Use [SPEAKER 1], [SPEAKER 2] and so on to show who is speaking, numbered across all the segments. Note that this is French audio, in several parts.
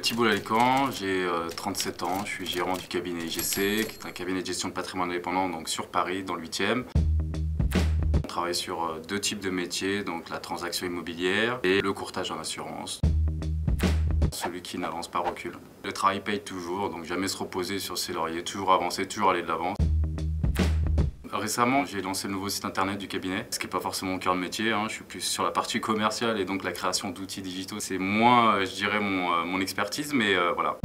[SPEAKER 1] Thibault Lalican, j'ai 37 ans, je suis gérant du cabinet IGC, qui est un cabinet de gestion de patrimoine indépendant donc sur Paris, dans le 8e. On travaille sur deux types de métiers, donc la transaction immobilière et le courtage en assurance. Celui qui n'avance pas recule. Le travail paye toujours, donc jamais se reposer sur ses lauriers, toujours avancer, toujours aller de l'avant. Récemment, j'ai lancé le nouveau site internet du cabinet, ce qui n'est pas forcément mon cœur de métier, je suis plus sur la partie commerciale et donc la création d'outils digitaux. C'est moins, je dirais, mon expertise, mais voilà.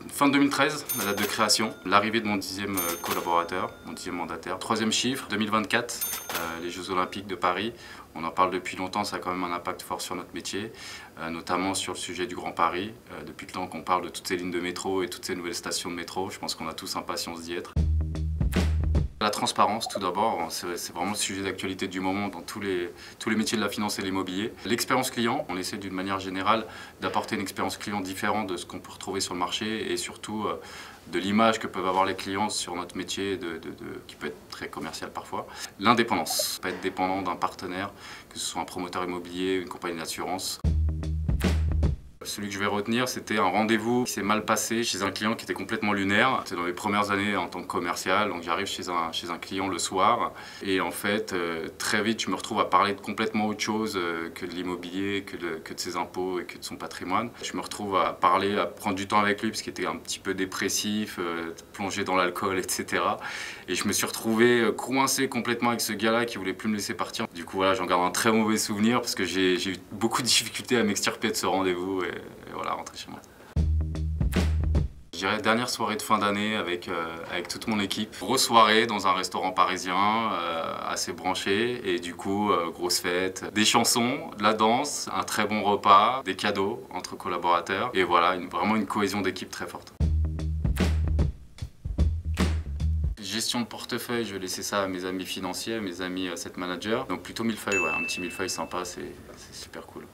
[SPEAKER 1] Fin 2013, la date de création, l'arrivée de mon 10e collaborateur, mon 10e mandataire. Troisième chiffre, 2024, les Jeux Olympiques de Paris. On en parle depuis longtemps, ça a quand même un impact fort sur notre métier, notamment sur le sujet du Grand Paris. Depuis le temps qu'on parle de toutes ces lignes de métro et toutes ces nouvelles stations de métro, je pense qu'on a tous impatience d'y être. La transparence, tout d'abord, c'est vraiment le sujet d'actualité du moment dans tous les métiers de la finance et l'immobilier. L'expérience client, on essaie d'une manière générale d'apporter une expérience client différente de ce qu'on peut retrouver sur le marché et surtout de l'image que peuvent avoir les clients sur notre métier qui peut être très commercial parfois. L'indépendance, pas être dépendant d'un partenaire, que ce soit un promoteur immobilier, une compagnie d'assurance. Celui que je vais retenir, c'était un rendez-vous qui s'est mal passé chez un client qui était complètement lunaire. C'était dans mes premières années en tant que commercial, donc j'arrive chez un client le soir et en fait, très vite, je me retrouve à parler de complètement autre chose que de l'immobilier, que de ses impôts et que de son patrimoine. Je me retrouve à parler, à prendre du temps avec lui parce qu'il était un petit peu dépressif, plongé dans l'alcool, etc. Et je me suis retrouvé coincé complètement avec ce gars-là qui voulait plus me laisser partir. Du coup, voilà, j'en garde un très mauvais souvenir parce que j'ai eu beaucoup de difficultés à m'extirper de ce rendez-vous. Et voilà, rentrer chez moi. Je dirais dernière soirée de fin d'année avec toute mon équipe. Grosse soirée dans un restaurant parisien, assez branché et du coup, grosse fête. Des chansons, de la danse, un très bon repas, des cadeaux entre collaborateurs et voilà, vraiment une cohésion d'équipe très forte. Gestion de portefeuille, je vais laisser ça à mes amis financiers, à mes amis asset managers. Donc plutôt millefeuille, ouais, un petit millefeuille sympa, c'est super cool.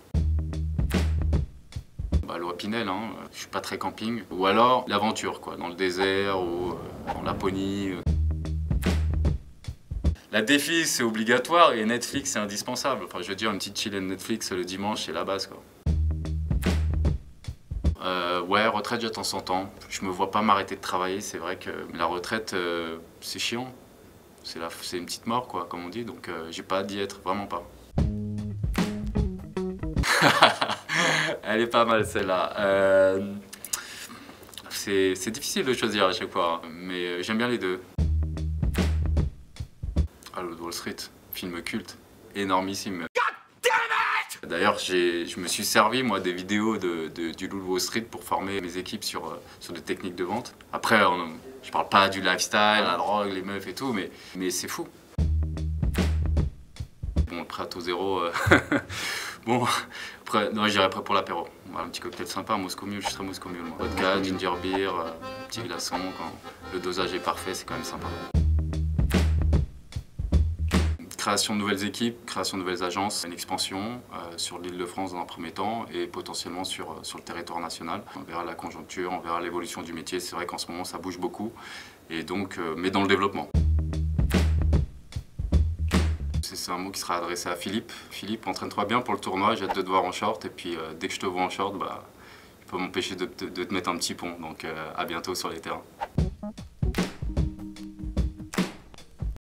[SPEAKER 1] Loi Pinel, je suis pas très camping. Ou alors l'aventure, quoi, dans le désert ou en Laponie. La défi, c'est obligatoire et Netflix, c'est indispensable. Enfin, je veux dire, une petite chillée de Netflix le dimanche, c'est la base, quoi. Ouais, retraite, j'attends 100 ans. Je me vois pas m'arrêter de travailler, c'est vrai que la retraite, c'est chiant. C'est une petite mort, quoi, comme on dit, donc j'ai pas hâte d'y être, vraiment pas. Elle est pas mal celle-là. C'est difficile de choisir à chaque fois, mais j'aime bien les deux. Ah, le Wall Street, film culte, énormissime. D'ailleurs, je me suis servi moi des vidéos du Loup de Wall Street pour former mes équipes sur des techniques de vente. Après, je parle pas du lifestyle, la drogue, les meufs et tout, mais c'est fou. Bon, le prêt à taux zéro, bon, après, non, j'irai après pour l'apéro. Voilà, un petit cocktail sympa, un Moscow Mule, je suis très Moscow Mule. Vodka, ginger beer, petit glaçon, quand le dosage est parfait, c'est quand même sympa. Création de nouvelles équipes, création de nouvelles agences, une expansion sur l'île de France dans un premier temps et potentiellement sur le territoire national. On verra la conjoncture, on verra l'évolution du métier. C'est vrai qu'en ce moment ça bouge beaucoup, et donc, mais dans le développement. C'est un mot qui sera adressé à Philippe. Philippe, entraîne-toi bien pour le tournoi, j'ai hâte de te voir en short et puis dès que je te vois en short, je peux m'empêcher de te mettre un petit pont. Donc à bientôt sur les terrains.